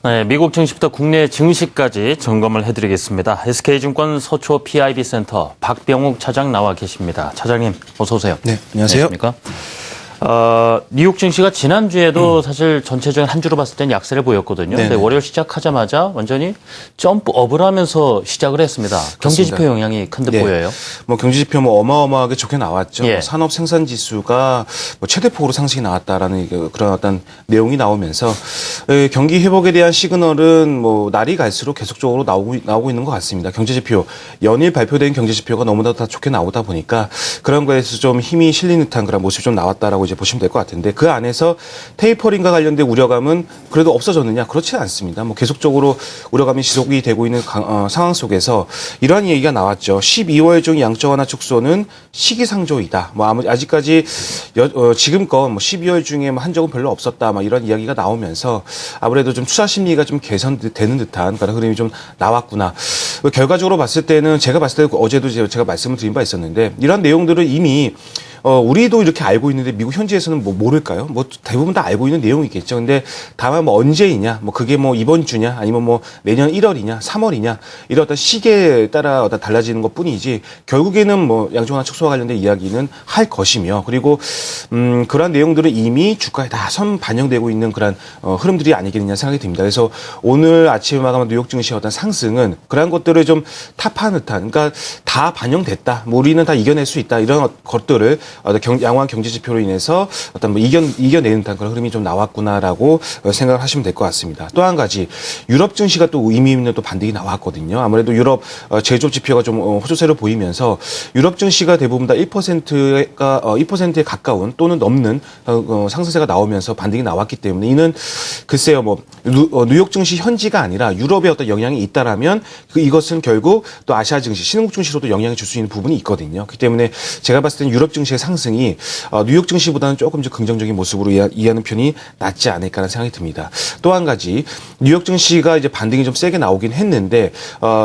네, 미국 증시부터 국내 증시까지 점검을 해드리겠습니다. SK증권 서초 PIB센터 박병욱 차장 나와 계십니다. 차장님, 어서 오세요. 네, 안녕하세요. 안녕하십니까? 뉴욕 증시가 지난주에도 사실 전체적인 한 주로 봤을 땐 약세를 보였거든요. 근데 월요일 시작하자마자 완전히 점프업을 하면서 시작을 했습니다. 경제지표 영향이 큰 듯 보여요. 뭐 경제지표 뭐 어마어마하게 좋게 나왔죠. 예. 산업 생산지수가 뭐 최대폭으로 상승이 나왔다라는 그런 어떤 내용이 나오면서 경기 회복에 대한 시그널은 뭐 날이 갈수록 계속적으로 나오고 있는 것 같습니다. 경제지표 연일 발표된 경제지표가 너무나 다 좋게 나오다 보니까 그런 거에서 좀 힘이 실리는 듯한 그런 모습이 좀 나왔다라고 이제 보시면 될 것 같은데 그 안에서 테이퍼링과 관련된 우려감은 그래도 없어졌느냐? 그렇지 않습니다. 뭐 계속적으로 우려감이 지속이 되고 있는 상황 속에서 이러한 얘기가 나왔죠. 12월 중 양적 완화 축소는 시기상조이다. 뭐 아직까지 지금껏 뭐 12월 중에 뭐 한 적은 별로 없었다. 막 이런 이야기가 나오면서 아무래도 좀 투자 심리가 좀 개선되는 듯한 그런 흐름이 좀 나왔구나. 결과적으로 봤을 때는 제가 봤을 때 어제도 제가 말씀을 드린 바 있었는데 이런 내용들을 이미 우리도 이렇게 알고 있는데 미국 현지에서는 뭐 모를까요? 뭐 대부분 다 알고 있는 내용이겠죠. 근데 다만 뭐 언제이냐, 뭐 그게 뭐 이번 주냐, 아니면 뭐 내년 1월이냐, 3월이냐 이런 어떤 시기에 따라 어떤 달라지는 것 뿐이지 결국에는 뭐 양적 완화 축소와 관련된 이야기는 할 것이며 그리고 그러한 내용들은 이미 주가에 다 반영되고 있는 그런 흐름들이 아니겠느냐 생각이 듭니다. 그래서 오늘 아침에 마감한 뉴욕 증시의 어떤 상승은 그러한 것들을 좀 타파한 듯한, 그러니까 다 반영됐다, 뭐 우리는 다 이겨낼 수 있다 이런 것들을 양호한 경제 지표로 인해서 어떤 뭐 이겨내는 듯한 그런 흐름이 좀 나왔구나라고 생각을 하시면 될 것 같습니다. 또 한 가지 유럽 증시가 또 의미 있는 또 반등이 나왔거든요. 아무래도 유럽 제조업 지표가 좀 호조세를 보이면서 유럽 증시가 대부분 다 1%에 가까운 또는 넘는 상승세가 나오면서 반등이 나왔기 때문에 이는 글쎄요 뭐 뉴욕 증시 현지가 아니라 유럽에 어떤 영향이 있다라면 이것은 결국 또 아시아 증시, 신흥국 증시로도 영향을 줄 수 있는 부분이 있거든요. 그렇기 때문에 제가 봤을 때는 유럽 증시의 상승이 뉴욕 증시보다는 조금 더 긍정적인 모습으로 이해하는 편이 낫지 않을까라는 생각이 듭니다. 또 한 가지 뉴욕 증시가 이제 반등이 좀 세게 나오긴 했는데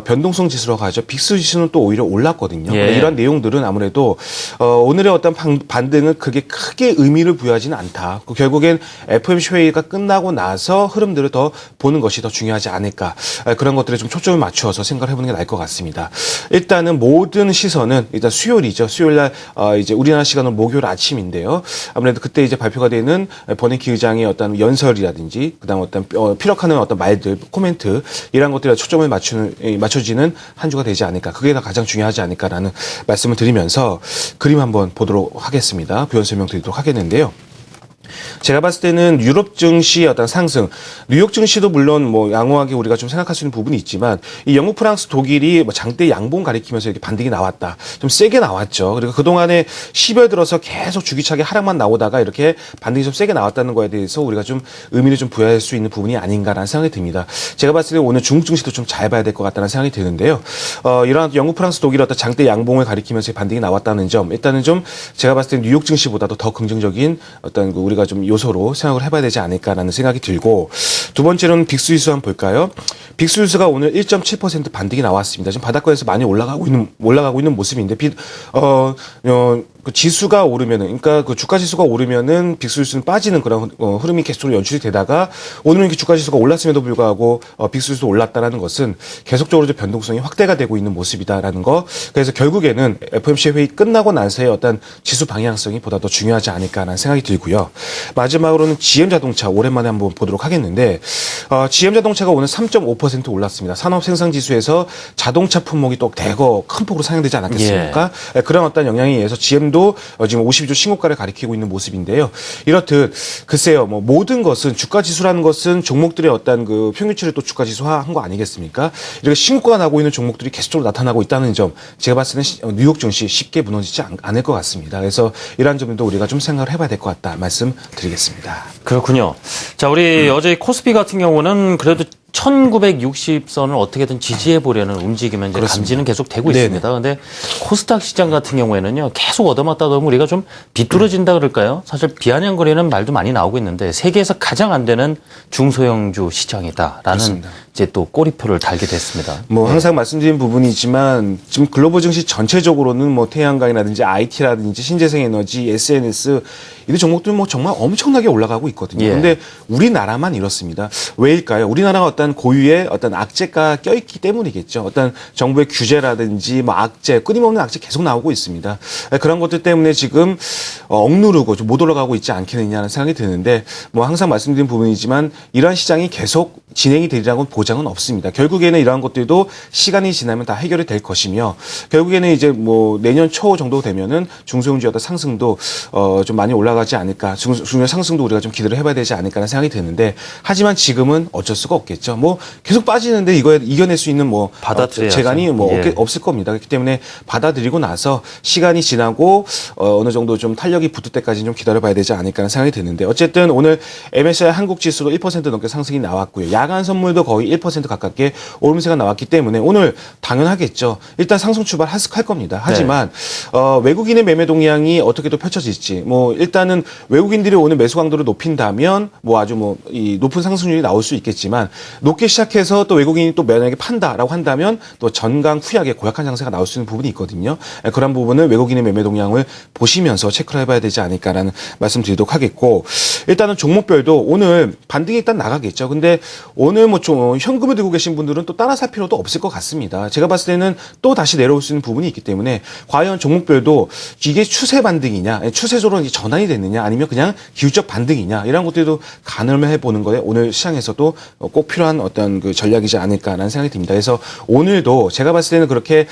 변동성 지수로 가죠. 빅스 지수는 또 오히려 올랐거든요. 예. 이런 내용들은 아무래도 오늘의 어떤 반등은 그게 크게 의미를 부여하지는 않다. 결국엔 FOMC 회의가 끝나고 나서 흐름들을 더 보는 것이 더 중요하지 않을까. 그런 것들에 좀 초점을 맞추어서 생각을 해보는 게 나을 것 같습니다. 일단은 모든 시선은 일단 수요일이죠. 수요일 날 이제 우리나라 시간으로 목요일 아침인데요. 아무래도 그때 이제 발표가 되는 버냉키 의장의 어떤 연설이라든지 그다음 어떤 피력하는 어떤 말들, 코멘트 이런 것들에 초점을 맞춰지는 한 주가 되지 않을까. 그게 다 가장 중요하지 않을까라는 말씀을 드리면서 그림 한번 보도록 하겠습니다. 부연 설명 드리도록 하겠는데요. 제가 봤을 때는 유럽 증시의 어떤 상승, 뉴욕 증시도 물론 뭐 양호하게 우리가 좀 생각할 수 있는 부분이 있지만 이 영국, 프랑스, 독일이 뭐 장대 양봉 가리키면서 이렇게 반등이 나왔다. 좀 세게 나왔죠. 그리고 그동안에 10월 들어서 계속 주기차게 하락만 나오다가 이렇게 반등이 좀 세게 나왔다는 거에 대해서 우리가 좀 의미를 좀 부여할 수 있는 부분이 아닌가라는 생각이 듭니다. 제가 봤을 때 오늘 중국 증시도 좀 잘 봐야 될 것 같다는 생각이 드는데요. 이러한 영국, 프랑스, 독일의 어떤 장대 양봉을 가리키면서 반등이 나왔다는 점, 일단은 좀 제가 봤을 때 뉴욕 증시보다도 더 긍정적인 어떤 우리가 좀 요소로 생각을 해봐야 되지 않을까라는 생각이 들고 두 번째로는 빅스지수 한번 볼까요? 빅스지수가 오늘 1.7% 반등이 나왔습니다. 지금 바닥권에서 많이 올라가고 있는 모습인데 그 지수가 오르면은, 그러니까 그 주가 지수가 오르면은 빅스지수는 빠지는 그런 흐름이 계속 연출이 되다가 오늘은 이렇게 주가 지수가 올랐음에도 불구하고 빅스지수도 올랐다라는 것은 계속적으로 좀 변동성이 확대가 되고 있는 모습이다라는 거. 그래서 결국에는 FOMC 회의 끝나고 나서의 어떤 지수 방향성이 보다 더 중요하지 않을까라는 생각이 들고요. 마지막으로는 GM자동차 오랜만에 한번 보도록 하겠는데 GM자동차가 오늘 3.5% 올랐습니다. 산업생산지수에서 자동차 품목이 또 대거 큰 폭으로 상향되지 않았겠습니까? 예. 그런 어떤 영향에 의해서 GM도 지금 52주 신고가를 가리키고 있는 모습인데요. 이렇듯 글쎄요, 뭐 모든 것은 주가지수라는 것은 종목들의 어떤 그 평균치를 또 주가지수화한 거 아니겠습니까? 이렇게 신고가 나고 있는 종목들이 계속적으로 나타나고 있다는 점, 제가 봤을 때는 뉴욕 증시 쉽게 무너지지 않을 것 같습니다. 그래서 이러한 점도 우리가 좀 생각을 해봐야 될 것 같다 말씀드리겠습니다. 그렇군요. 자, 우리 어제 코스피 같은 경우는 그래도 1960선을 어떻게든 지지해 보려는 움직임은 이제 감지는 계속 되고 있습니다. 그런데 코스닥 시장 같은 경우에는요, 계속 얻어맞다 보면 우리가 좀 비뚤어진다 그럴까요? 사실 비아냥거리는 말도 많이 나오고 있는데 세계에서 가장 안 되는 중소형주 시장이다라는 이제 또 꼬리표를 달게 됐습니다. 뭐 항상 말씀드린 부분이지만 지금 글로벌 증시 전체적으로는 뭐 태양광이라든지 IT라든지 신재생 에너지, SNS 이런 종목들 뭐 정말 엄청나게 올라가고 있거든요. 예. 근데 우리나라만 이렇습니다. 왜일까요? 우리나라가 어떤 고유의 어떤 악재가 껴있기 때문이겠죠. 어떤 정부의 규제라든지 뭐 악재, 끊임없는 악재 계속 나오고 있습니다. 그런 것들 때문에 지금 억누르고 좀 못 올라가고 있지 않겠느냐는 생각이 드는데 뭐 항상 말씀드린 부분이지만 이러한 시장이 계속 진행이 되리라고 보장은 없습니다. 결국에는 이러한 것들도 시간이 지나면 다 해결이 될 것이며 결국에는 이제 뭐 내년 초 정도 되면은 중소형주의 어떤 상승도 좀 많이 올라가지 않을까, 중요 상승도 우리가 좀 기대를 해봐야 되지 않을까라는 생각이 드는데 하지만 지금은 어쩔 수가 없겠죠. 뭐 계속 빠지는데 이거에 이겨낼 수 있는 뭐 받아들여야죠. 재간이 뭐 예. 없을 겁니다. 그렇기 때문에 받아들이고 나서 시간이 지나고 어느 정도 좀 탄력이 붙을 때까지 좀 기다려봐야 되지 않을까라는 생각이 드는데 어쨌든 오늘 MSCI 한국 지수도 1% 넘게 상승이 나왔고요. 야간 선물도 거의 1% 가깝게 오름세가 나왔기 때문에 오늘 당연하겠죠. 일단 상승 출발할 겁니다. 하지만 외국인의 매매 동향이 어떻게 또 펼쳐질지 뭐 일단은 외국인들이 오늘 매수 강도를 높인다면 뭐 아주 뭐 이 높은 상승률이 나올 수 있겠지만 높게 시작해서 또 외국인이 또 만약에 판다라고 한다면 또 전강 후약의 고약한 장세가 나올 수 있는 부분이 있거든요. 그런 부분은 외국인의 매매 동향을 보시면서 체크를 해봐야 되지 않을까라는 말씀드리도록 하겠고 일단은 종목별도 오늘 반등이 일단 나가겠죠. 근데 오늘 뭐 좀 현금을 들고 계신 분들은 또 따라 살 필요도 없을 것 같습니다. 제가 봤을 때는 또 다시 내려올 수 있는 부분이 있기 때문에 과연 종목별도 이게 추세 반등이냐, 추세적으로 전환이 됐느냐, 아니면 그냥 기술적 반등이냐 이런 것들도 가늠을 해보는 거에 오늘 시장에서도 꼭 필요한 어떤 그 전략이지 않을까라는 생각이 듭니다. 그래서 오늘도 제가 봤을 때는 그렇게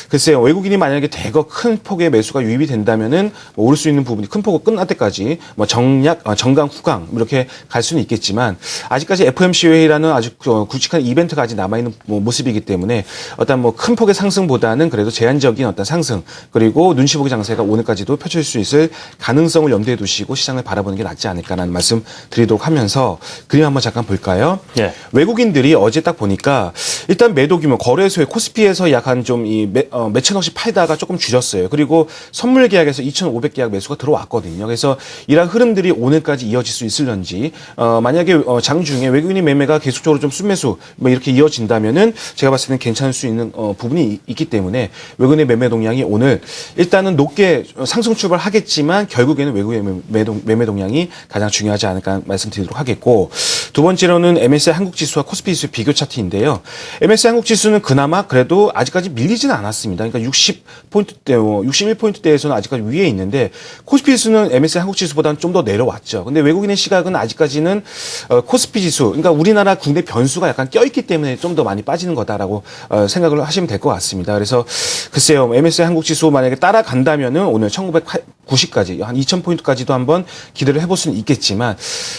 글쎄요 외국인이 만약에 대거 큰 폭의 매수가 유입이 된다면은 뭐 오를 수 있는 부분이 큰 폭으로 끝날 때까지 뭐 정강 후강 이렇게 갈 수는 있겠지만 아직까지 FOMC 회의라는 아주 굵직한 이벤트가 아직 남아있는 뭐 모습이기 때문에 어떤 뭐 큰 폭의 상승보다는 그래도 제한적인 어떤 상승 그리고 눈치 보기 장세가 오늘까지도 펼쳐질 수 있을 가능성을 염두에 두시고 시장을 바라보는 게 낫지 않을까라는 말씀 드리도록 하면서 그림 한번 잠깐 볼까요? 예. 외국인들이 어제 딱 보니까 일단 매도 규모 거래소에 코스피에서 약 한 좀 이 몇천억씩 팔다가 조금 줄였어요. 그리고 선물 계약에서 2,500계약 매수가 들어왔거든요. 그래서 이러한 흐름들이 오늘까지 이어질 수 있을런지 만약에 장중에 외국인의 매매가 계속적으로 좀 순매수 뭐 이렇게 이어진다면은 제가 봤을 때는 괜찮을 수 있는 부분이 있기 때문에 외국인의 매매 동향이 오늘 일단은 높게 상승 출발하겠지만 결국에는 외국인의 매매 동향이 가장 중요하지 않을까 말씀드리도록 하겠고 두 번째로는 MSCI 한국 지수와 코스피 지수 비교 차트인데요. MSCI 한국 지수는 그나마 그래도 아직까지 밀리지는 않았습니다. 그러니까 60포인트대, 61포인트대에서는 아직까지 위에 있는데 코스피 지수는 MSCI 한국 지수보다는 좀 더 내려왔죠. 근데 외국인의 시각은 아직까지는 코스피 지수, 그러니까 우리나라 국내 변수가 약간 껴있기 때문에 좀 더 많이 빠지는 거다라고 생각을 하시면 될 것 같습니다. 그래서 글쎄요, MSCI 한국 지수 만약에 따라간다면은 오늘 1990까지 한 2000포인트까지도 한번 기대를 해볼 수는 있겠지만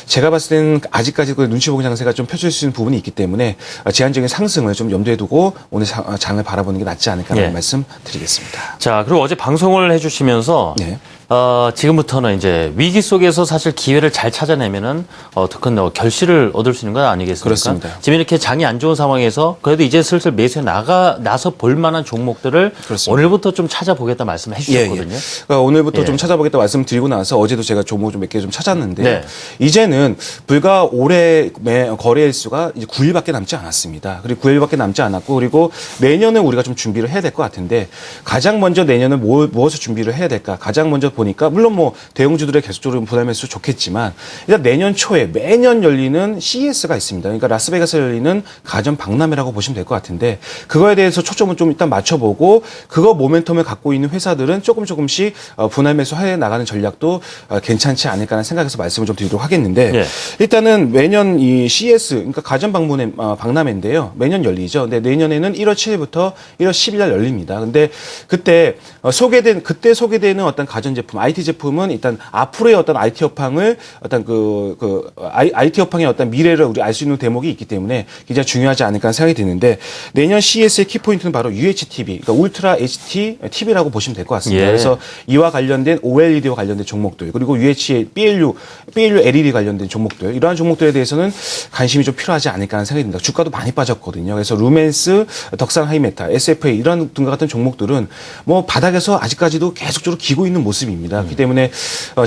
제가 봤을 때는 아직까지 그 눈치 보기 장세가 좀 펼쳐질 수 있는 부분이 있기 때문에 제한적인 상승을 좀 염두에 두고 오늘 장을 바라보는 게 낫지 않을까라는 예. 말씀 드리겠습니다. 자, 그리고 어제 방송을 해주시면서 네. 지금부터는 이제 위기 속에서 사실 기회를 잘 찾아내면은 더 큰 결실을 얻을 수 있는 건 아니겠습니까? 그렇습니다. 지금 이렇게 장이 안 좋은 상황에서 그래도 이제 슬슬 매수에 나서 볼 만한 종목들을 그렇습니다. 오늘부터 좀 찾아보겠다 말씀해 주셨거든요. 그러니까 오늘부터 예. 좀 찾아보겠다 말씀드리고 나서 어제도 제가 종목 좀 몇 개 좀 찾았는데 네. 이제는 불과 올해 거래 일수가 이제 9일밖에 남지 않았습니다. 그리고 9일밖에 남지 않았고 그리고 내년은 우리가 좀 준비를 해야 될 것 같은데 가장 먼저 내년은 무엇을 준비를 해야 될까? 가장 먼저 보니까 물론 뭐 대형주들의 계속적으로 분할 매수 좋겠지만 일단 내년 초에 매년 열리는 CES가 있습니다. 그러니까 라스베가스에 열리는 가전 박람회라고 보시면 될 것 같은데 그거에 대해서 초점을 좀 일단 맞춰보고 그거 모멘텀을 갖고 있는 회사들은 조금씩 분할 매수해 나가는 전략도 괜찮지 않을까라는 생각에서 말씀을 좀 드리도록 하겠는데 네. 일단은 매년 이 CES 그러니까 가전 박람회인데요. 매년 열리죠. 근데 내년에는 1월 7일부터 1월 10일 날 열립니다. 근데 그때 소개되는 어떤 가전 제품, IT 제품은 일단 앞으로의 어떤 IT 업황을 어떤 IT 업황의 어떤 미래를 우리 알 수 있는 대목이 있기 때문에 굉장히 중요하지 않을까 생각이 드는데 내년 CES의 키포인트는 바로 UHTV, 그러니까 울트라 HD TV라고 보시면 될 것 같습니다. 예. 그래서 이와 관련된 관련된 OLED와 관련된 종목들, 그리고 UHA, BLU LED 관련된 종목들, 이러한 종목들에 대해서는 관심이 좀 필요하지 않을까 하는 생각이 듭니다. 주가도 많이 빠졌거든요. 그래서 루멘스, 덕산 하이메탈, SFA 이런 등과 같은 종목들은 뭐 바닥에서 아직까지도 계속적으로 기고 있는 모습입니다. 그렇기 때문에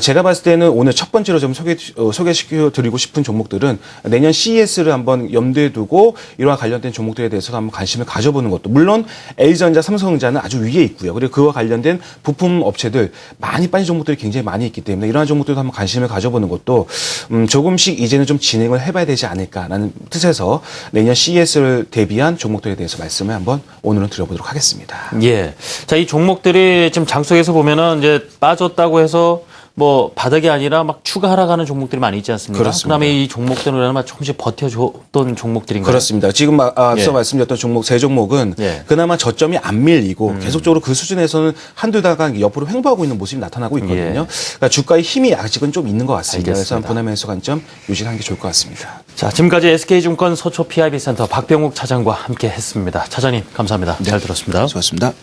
제가 봤을 때는 오늘 첫 번째로 좀 소개시켜드리고 싶은 종목들은 내년 CES를 한번 염두에 두고 이와 관련된 종목들에 대해서 한번 관심을 가져보는 것도, 물론 L전자, 삼성전자는 아주 위에 있고요. 그리고 그와 관련된 부품 업체들 많이 빠진 종목들이 굉장히 많이 있기 때문에 이러한 종목들도 한번 관심을 가져보는 것도 조금씩 이제는 좀 진행을 해봐야 되지 않을까라는 뜻에서 내년 CES를 대비한 종목들에 대해서 말씀을 한번 오늘은 드려보도록 하겠습니다. 예. 자, 이 종목들이 지금 장속에서 보면은 이제 빠졌다고 해서 뭐 바닥이 아니라 막 추가 하락하는 종목들이 많이 있지 않습니까? 그렇습니다. 그다음에 이 종목들은 아마 조금씩 버텨줬던 종목들인가요? 그렇습니다. 지금 앞서 예. 말씀드렸던 종목 세 종목은 예. 그나마 저점이 안 밀리고 계속적으로 그 수준에서는 한두 달간 옆으로 횡보하고 있는 모습이 나타나고 있거든요. 예. 그러니까 주가의 힘이 아직은 좀 있는 것 같습니다. 그래서 알겠습니다. 분할 매수 관점 유지하는 게 좋을 것 같습니다. 자, 지금까지 SK증권 서초 PIB센터 박병욱 차장과 함께 했습니다. 차장님, 감사합니다. 잘 들었습니다. 수고하셨습니다.